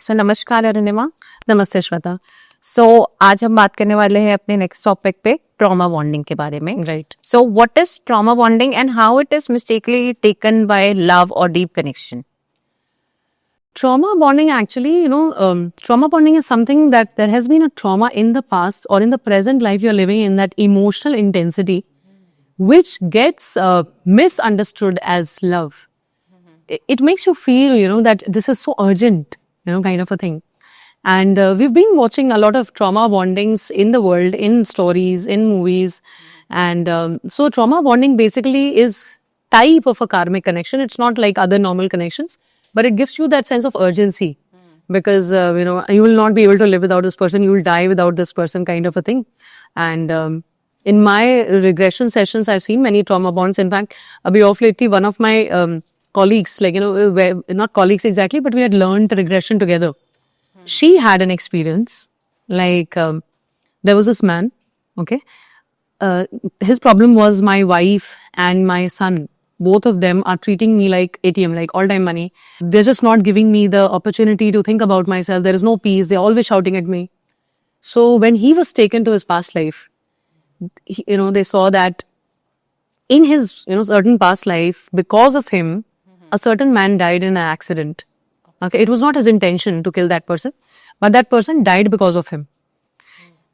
सो नमस्कार अरुणिमा। नमस्ते श्वेता। सो आज हम बात करने वाले हैं अपने नेक्स्ट टॉपिक पे ट्रॉमा बॉन्डिंग के बारे में। Right. So what is trauma bonding and how it is mistakenly taken by love और deep connection? Trauma bonding actually, trauma bonding is something that there has been a trauma in the past or in the present life you're living in, that emotional intensity, which gets misunderstood as love. It makes you feel, that this is so urgent, kind of a thing. And we've been watching a lot of trauma bondings in the world, in stories, in movies. And so trauma bonding basically is type of a karmic connection. It's not like other normal connections, but it gives you that sense of urgency because, you will not be able to live without this person. You will die without this person, kind of a thing. And in my regression sessions, I've seen many trauma bonds. In fact, abhi off lately, one of my colleagues, not colleagues exactly, but we had learned regression together. She had an experience like there was this man, okay? His problem was my wife and my son. Both of them are treating me like ATM, like all-time money. They're just not giving me the opportunity to think about myself. There is no peace. They're always shouting at me. So when he was taken to his past life, they saw that in his, certain past life, because of him, a certain man died in an accident. Okay, it was not his intention to kill that person, but that person died because of him.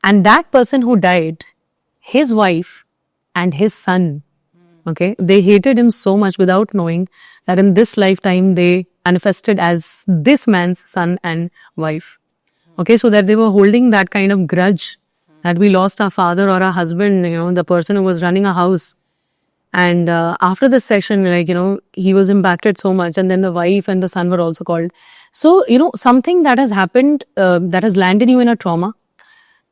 And that person who died, his wife and his son, okay, they hated him so much without knowing that in this lifetime they manifested as this man's son and wife. Okay, so that they were holding that kind of grudge that we lost our father or our husband, the person who was running a house. And after this session, he was impacted so much, and then the wife and the son were also called. So, something that has happened, that has landed you in a trauma.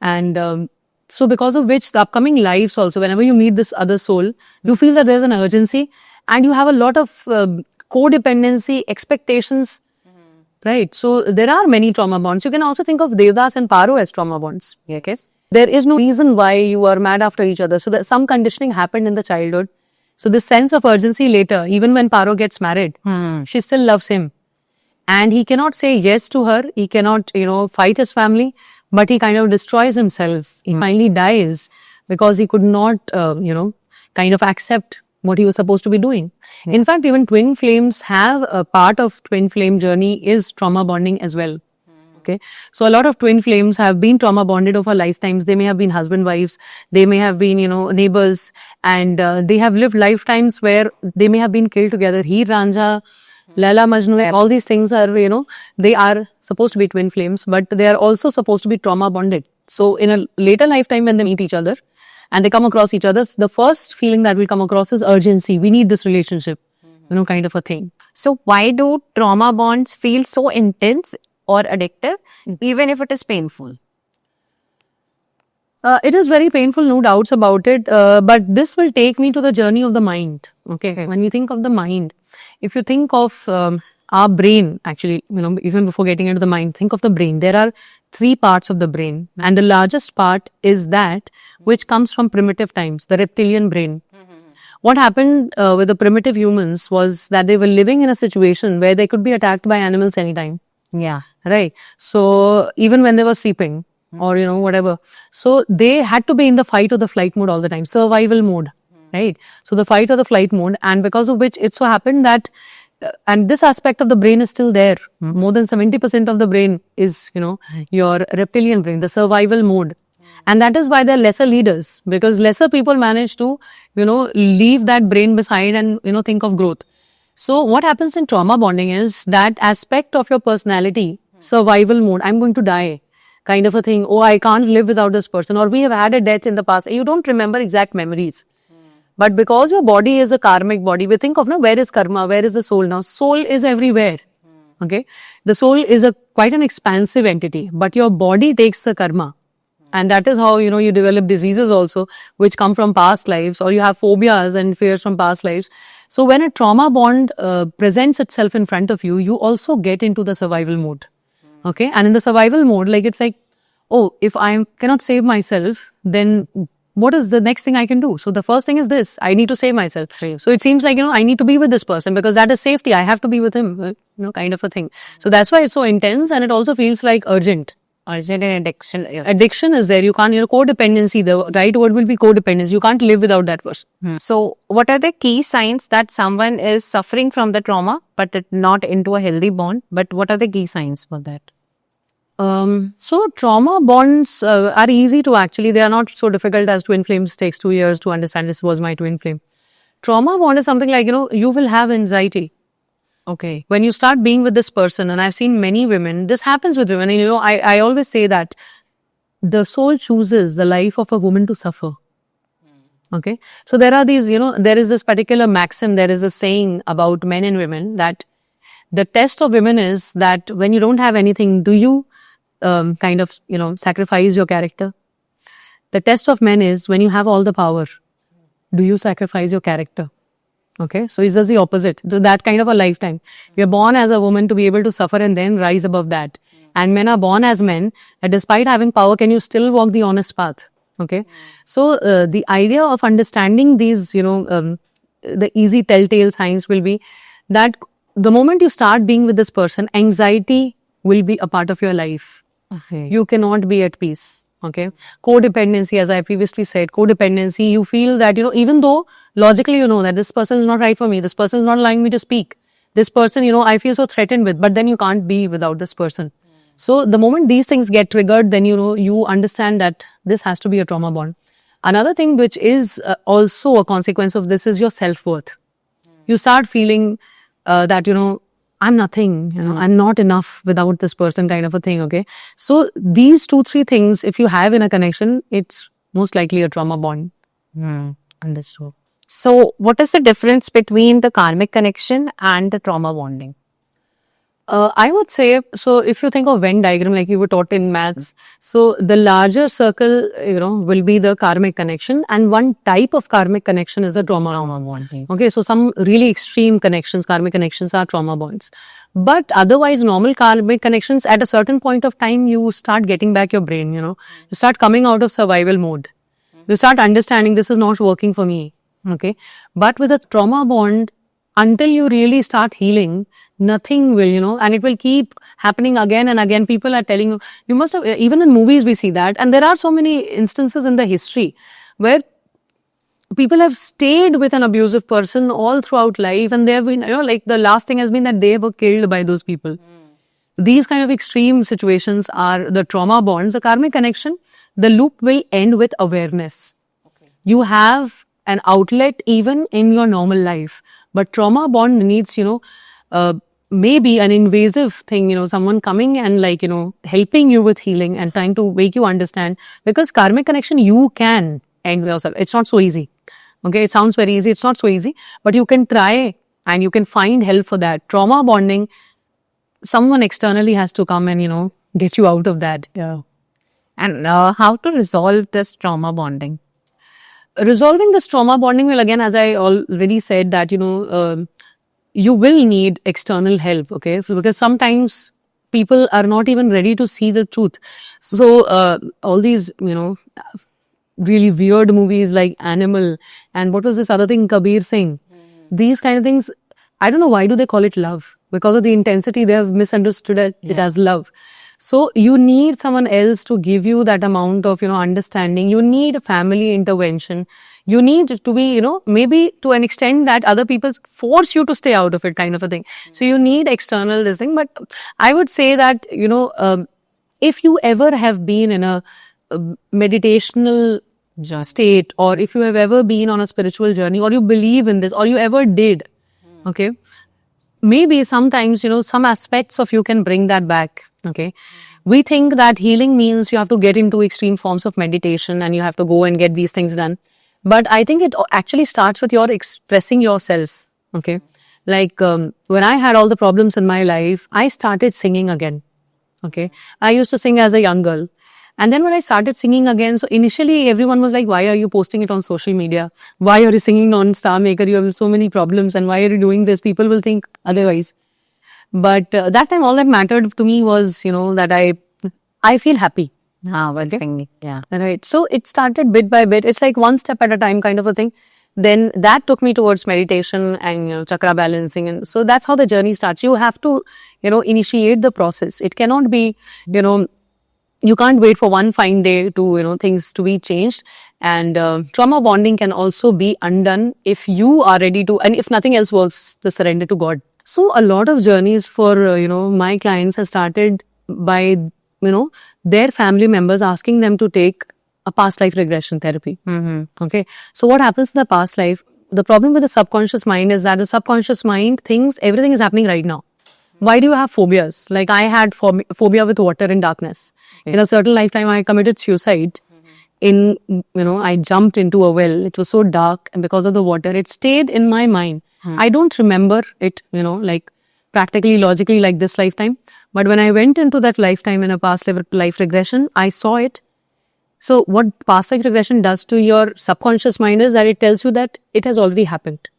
And so because of which the upcoming lives also, whenever you meet this other soul, you feel that there's an urgency and you have a lot of codependency, expectations, right? So there are many trauma bonds. You can also think of Devdas and Paro as trauma bonds. Okay? There is no reason why you are mad after each other. So that some conditioning happened in the childhood. So this sense of urgency later, even when Paro gets married, she still loves him. And he cannot say yes to her. He cannot, fight his family. But he kind of destroys himself. He finally dies because he could not, kind of accept what he was supposed to be doing. In fact, even twin flames have a part of twin flame journey is trauma bonding as well. Okay. So a lot of twin flames have been trauma bonded over lifetimes. They may have been husband, wives. They may have been, neighbors. And they have lived lifetimes where they may have been killed together. Heer Ranjha, Laila Majnu, all these things are, they are supposed to be twin flames, but they are also supposed to be trauma bonded. So in a later lifetime when they meet each other and they come across each other, the first feeling that will come across is urgency. We need this relationship, kind of a thing. So why do trauma bonds feel so intense or addictive, even if it is painful? It is very painful, no doubts about it. But this will take me to the journey of the mind. Okay. When we think of the mind, if you think of our brain, actually, even before getting into the mind, think of the brain. There are 3 parts of the brain. And the largest part is that which comes from primitive times, the reptilian brain. What happened with the primitive humans was that they were living in a situation where they could be attacked by animals anytime. Yeah. Right. So even when they were sleeping or, whatever. So they had to be in the fight or the flight mode all the time, survival mode. Right. So the fight or the flight mode, and because of which it so happened that, and this aspect of the brain is still there. More than 70% of the brain is, your reptilian brain, the survival mode. And that is why they're lesser leaders, because lesser people manage to, leave that brain beside and, think of growth. So what happens in trauma bonding is that aspect of your personality, survival mode, I'm going to die, kind of a thing. Oh, I can't live without this person, or we have had a death in the past. You don't remember exact memories. But because your body is a karmic body, we think of, where is karma, where is the soul now? Soul is everywhere. Okay. The soul is quite an expansive entity, but your body takes the karma. And that is how, you develop diseases also, which come from past lives, or you have phobias and fears from past lives. So when a trauma bond presents itself in front of you, you also get into the survival mode. Okay. And in the survival mode, it's like, oh, if I cannot save myself, then what is the next thing I can do? So the first thing is this: I need to save myself. So it seems like, I need to be with this person because that is safety. I have to be with him, kind of a thing. So that's why it's so intense, and it also feels like urgent. Urgent and addiction. Addiction is there. You can't, codependency. The right word will be codependence. You can't live without that person. So, what are the key signs that someone is suffering from the trauma, but not into a healthy bond? But what are the key signs for that? So trauma bonds are easy to actually, they are not so difficult as twin flames. Takes 2 years to understand this was my twin flame. Trauma bond is something like, you will have anxiety. Okay. When you start being with this person, and I've seen many women, this happens with women, I always say that the soul chooses the life of a woman to suffer. Okay. So there are these, there is this particular maxim, there is a saying about men and women that the test of women is that when you don't have anything, do you sacrifice your character? The test of men is when you have all the power, do you sacrifice your character? Okay, so it's just the opposite. So that kind of a lifetime. You're born as a woman to be able to suffer and then rise above that. And men are born as men, and despite having power, can you still walk the honest path? Okay, so the idea of understanding these, the easy telltale signs will be that the moment you start being with this person, anxiety will be a part of your life. Okay. You cannot be at peace. Okay. Codependency, as I previously said, codependency, you feel that, even though logically you know that this person is not right for me, this person is not allowing me to speak, this person, I feel so threatened with, but then you can't be without this person. So the moment these things get triggered, then, you understand that this has to be a trauma bond. Another thing which is also a consequence of this is your self-worth. You start feeling that, I'm nothing, I'm not enough without this person, kind of a thing. Okay. So these 2-3 things, if you have in a connection, it's most likely a trauma bond. Understood. So, what is the difference between the karmic connection and the trauma bonding? I would say, so if you think of Venn diagram, like you were taught in maths, so the larger circle, will be the karmic connection, and one type of karmic connection is the trauma bonding. Okay, so some really extreme connections, karmic connections are trauma bonds. But otherwise, normal karmic connections, at a certain point of time, you start getting back your brain, you start coming out of survival mode. You start understanding this is not working for me. Okay, but with a trauma bond, until you really start healing, nothing will, and it will keep happening again and again. People are telling you, you must have, even in movies we see that. And there are so many instances in the history where people have stayed with an abusive person all throughout life, and they have been, like the last thing has been that they were killed by those people. These kind of extreme situations are the trauma bonds. The karmic connection, the loop will end with awareness. You have an outlet even in your normal life. But trauma bond needs, maybe an invasive thing, someone coming and helping you with healing and trying to make you understand. Because karmic connection, you can end yourself. It's not so easy. Okay, it sounds very easy. It's not so easy. But you can try and you can find help for that. Trauma bonding, someone externally has to come and, get you out of that. Yeah. And how to resolve this trauma bonding? Resolving this trauma bonding will, again, as I already said, that, you will need external help, okay? Because sometimes people are not even ready to see the truth. So, all these, really weird movies like Animal, and what was this other thing, Kabir Singh, these kind of things, I don't know why do they call it love? Because of the intensity, they have misunderstood it as love. So you need someone else to give you that amount of, understanding. You need family intervention. You need to be, maybe to an extent that other people force you to stay out of it, kind of a thing. So you need external this thing. But I would say that, if you ever have been in a meditational state, or if you have ever been on a spiritual journey, or you believe in this, or you ever did, okay, maybe sometimes, some aspects of you can bring that back. Okay. We think that healing means you have to get into extreme forms of meditation and you have to go and get these things done. But I think it actually starts with your expressing yourself. Okay. Like when I had all the problems in my life, I started singing again. Okay. I used to sing as a young girl. And then when I started singing again, so initially everyone was like, why are you posting it on social media? Why are you singing on Star Maker? You have so many problems, and why are you doing this? People will think otherwise. But that time, all that mattered to me was, that I feel happy. Yeah. Right. So it started bit by bit. It's like one step at a time kind of a thing. Then that took me towards meditation and chakra balancing. And so that's how the journey starts. You have to, initiate the process. It cannot be, you can't wait for one fine day to, things to be changed. And trauma bonding can also be undone if you are ready to, and if nothing else works, the surrender to God. So a lot of journeys for, my clients have started by, their family members asking them to take a past life regression therapy. Okay. So what happens in the past life? The problem with the subconscious mind is that the subconscious mind thinks everything is happening right now. Why do you have phobias? Like I had phobia with water and darkness. In a certain lifetime, I committed suicide. I jumped into a well. It was so dark, and because of the water, it stayed in my mind. I don't remember it, like practically, logically, like this lifetime. But when I went into that lifetime in a past life regression, I saw it. So what past life regression does to your subconscious mind is that it tells you that it has already happened.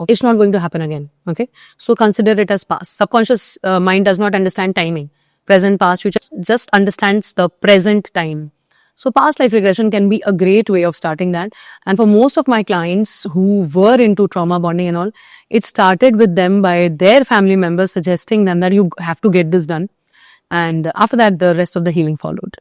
It's not going to happen again. Okay. So consider it as past. Subconscious mind does not understand timing. Present, past, future, just understands the present time. So past life regression can be a great way of starting that. And for most of my clients who were into trauma bonding and all, it started with them by their family members suggesting them that you have to get this done. And after that, the rest of the healing followed.